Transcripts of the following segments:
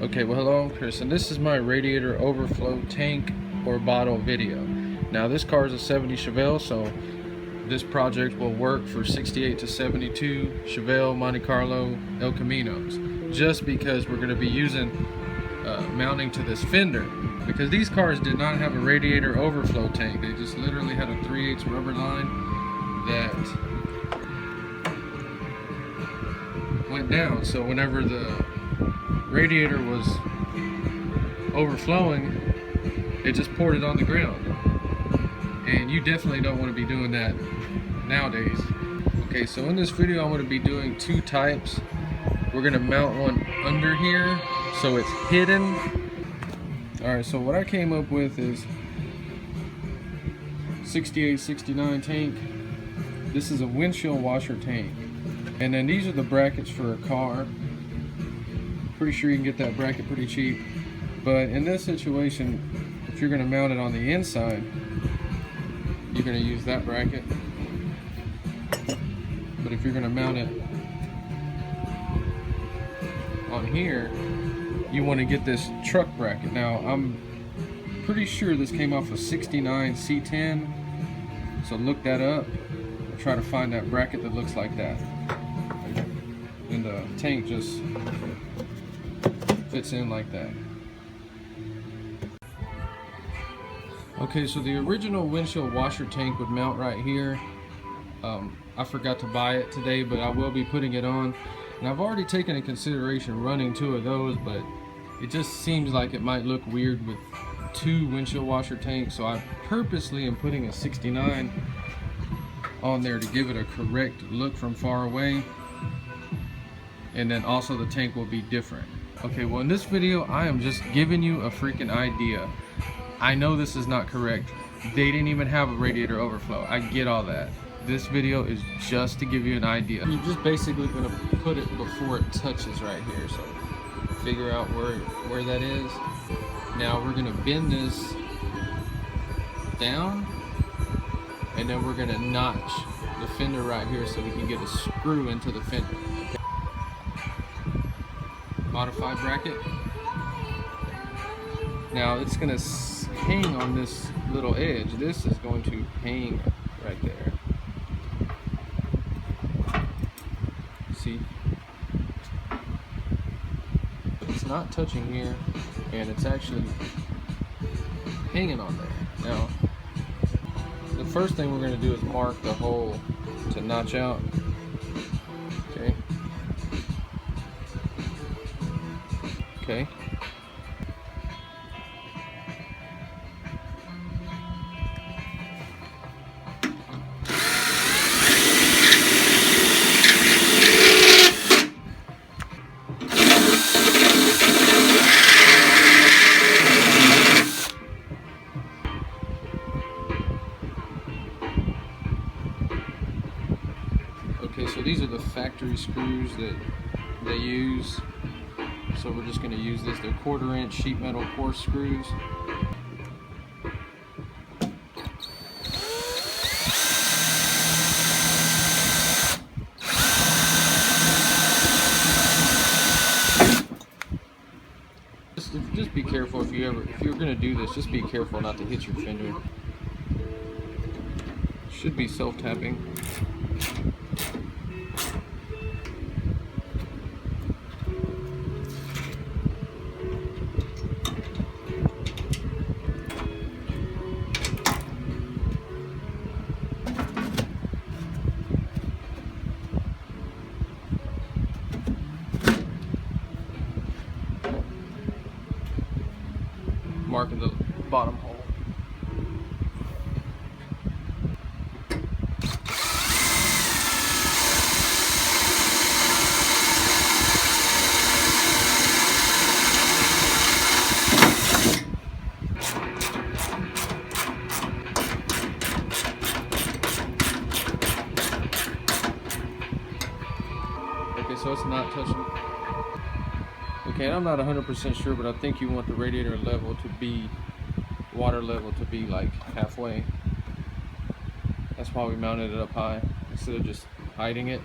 Okay, well hello, I'm Chris, and this is my radiator overflow tank or bottle video. Now this car is a 70 Chevelle, so this project will work for 68 to 72 Chevelle, Monte Carlo, El Caminos, just because we're going to be using mounting to this fender, because these cars did not have a radiator overflow tank. They just literally had a 3/8 rubber line that went down, so whenever the radiator was overflowing, it just poured it on the ground, and you definitely don't want to be doing that nowadays. Okay, so in this video I'm going to be doing two types. We're going to mount one under here so it's hidden. Alright, so what I came up with is 68-69 tank. This is a windshield washer tank, and then these are the brackets for a car. Pretty sure you can get that bracket pretty cheap, but in this situation, if you're going to mount it on the inside, you're going to use that bracket. But if you're going to mount it on here, you want to get this truck bracket. Now I'm pretty sure this came off a 69 C10, so look that up and try to find that bracket that looks like that, and the tank just fits in like that. Okay, so the original windshield washer tank would mount right here. I forgot to buy it today, but I will be putting it on, and I've already taken into consideration running two of those, but it just seems like it might look weird with two windshield washer tanks, so I purposely am putting a 69 on there to give it a correct look from far away, and then also the tank will be different. Okay, well in this video I am just giving you a freaking idea. I know this is not correct. They didn't even have a radiator overflow. I get all that. This video is just to give you an idea. You're just basically going to put it before it touches right here, so figure out where that is. Now we're going to bend this down, and then we're going to notch the fender right here so we can get a screw into the fender. Okay. Modified bracket. Now it's going to hang on this little edge. This is going to hang right there. See? But it's not touching here, and it's actually hanging on there. Now, the first thing we're going to do is mark the hole to notch out. Okay. Okay. Okay, so these are the factory screws that they use. So we're just going to use this. They're 1/4 inch sheet metal coarse screws. Just be careful if you're going to do this. Just be careful not to hit your fender. Should be self-tapping. Marking the bottom hole. Okay, so it's not touching. Okay, I'm not 100% sure, but I think you want the radiator level to be, water level to be like halfway. That's why we mounted it up high instead of just hiding it.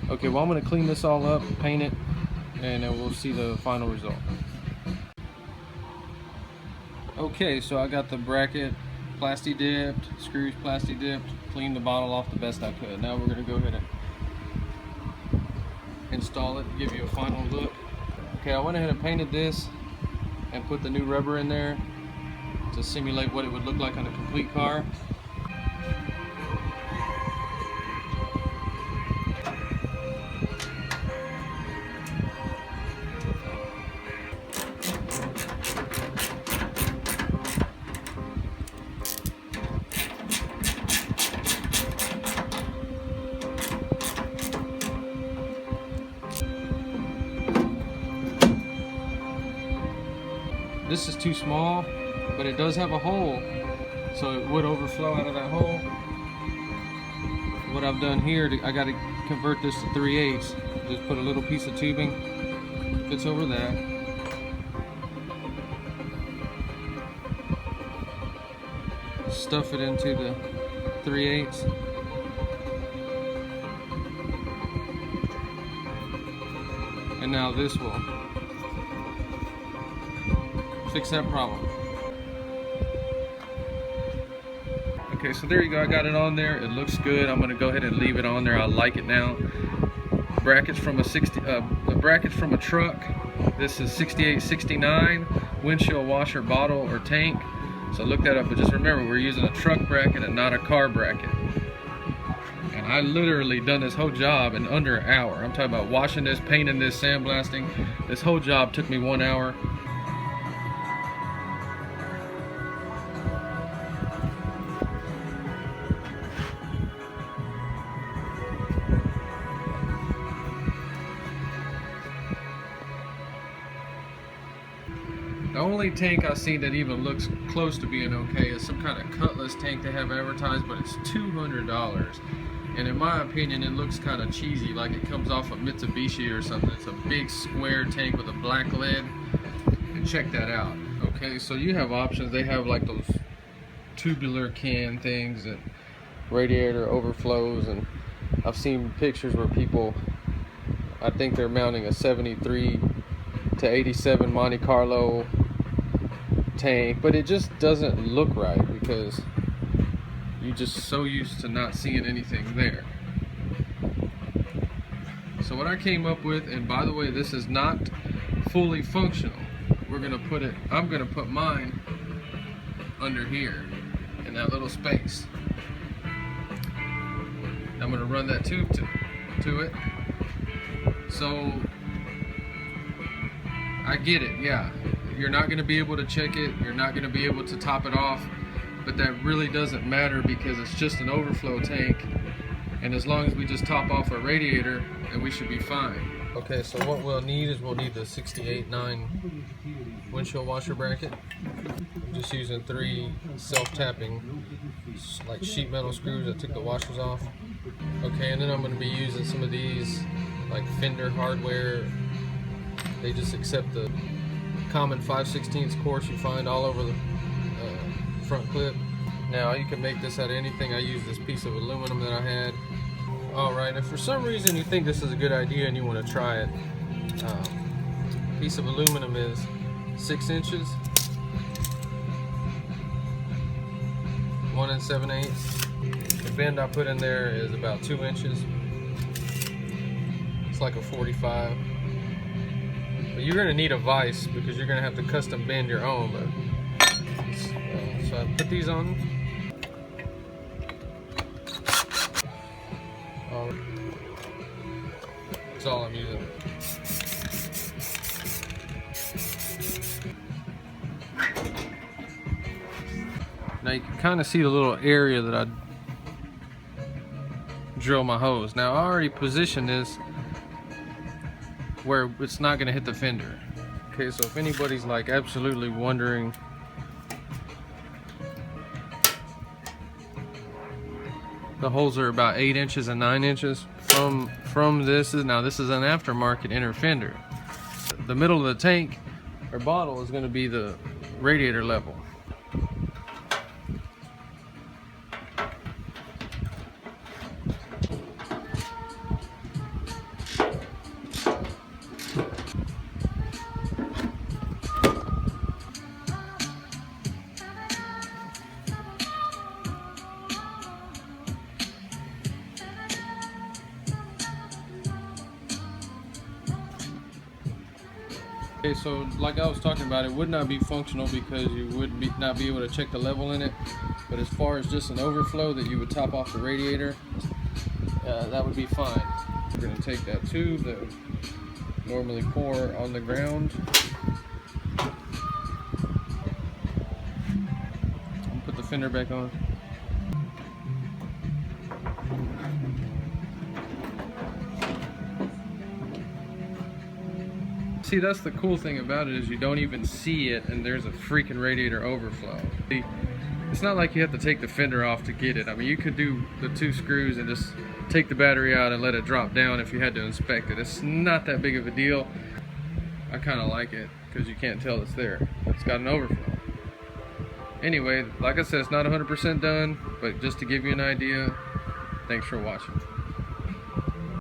Okay, well I'm going to clean this all up, paint it, and then we'll see the final result. Okay, so I got the bracket plasti dipped, screws plasti dipped, cleaned the bottle off the best I could. Now we're gonna go ahead and install it, give you a final look. Okay, I went ahead and painted this and put the new rubber in there to simulate what it would look like on a complete car. This is too small, but it does have a hole, so it would overflow out of that hole. What I've done here, I got to convert this to 3/8. Just put a little piece of tubing, fits over that. Stuff it into the 3/8. And now this will fix that problem. Okay, so there you go. I got it on there. It looks good. I'm gonna go ahead and leave it on there. I like it now. Brackets from a brackets from a truck. This is 6869 windshield washer bottle or tank. So look that up. But just remember, we're using a truck bracket and not a car bracket. And I literally done this whole job in under an hour. I'm talking about washing this, painting this, sandblasting. This whole job took me 1 hour. The only tank I've seen that even looks close to being okay is some kind of Cutlass tank they have advertised, but it's $200. And in my opinion, it looks kind of cheesy, like it comes off a Mitsubishi or something. It's a big square tank with a black lid. And check that out. Okay, so you have options. They have like those tubular can things and radiator overflows, and I've seen pictures where people, I think they're mounting a 73 to 87 Monte Carlo tank, but it just doesn't look right because you're just so used to not seeing anything there. So what I came up with, and by the way, this is not fully functional. I'm gonna put mine under here in that little space. I'm gonna run that tube to it. So I get it, yeah. You're not going to be able to check it. You're not going to be able to top it off. But that really doesn't matter because it's just an overflow tank. And as long as we just top off our radiator, then we should be fine. Okay, so what we'll need is we'll need the 68.9 windshield washer bracket. I'm just using 3 self-tapping like sheet metal screws that took the washers off. Okay, and then I'm going to be using some of these like Fender hardware. They just accept the common 5/16 course you find all over the front clip. Now you can make this out of anything. I use this piece of aluminum that I had. Alright, if for some reason you think this is a good idea and you want to try it, piece of aluminum is 6 inches, 1 7/8. The bend I put in there is about 2 inches. It's like a 45. But you're going to need a vise because you're going to have to custom bend your own. But so I put these on. That's all I'm using. Now you can kind of see the little area that I drill my hose. Now I already positioned this where it's not going to hit the fender. Okay, so if anybody's like absolutely wondering, the holes are about 8 inches and 9 inches from this. Now this is an aftermarket inner fender. The middle of the tank or bottle is going to be the radiator level. Okay, so like I was talking about, it would not be functional because you would not be able to check the level in it. But as far as just an overflow that you would top off the radiator, that would be fine. We're going to take that tube that would normally pour on the ground. And put the fender back on. See, that's the cool thing about it, is you don't even see it and there's a freaking radiator overflow. It's not like you have to take the fender off to get it. I mean, you could do the 2 screws and just take the battery out and let it drop down if you had to inspect it. It's not that big of a deal. I kind of like it because you can't tell it's there. It's got an overflow. Anyway, like I said, it's not 100% done, but just to give you an idea, thanks for watching.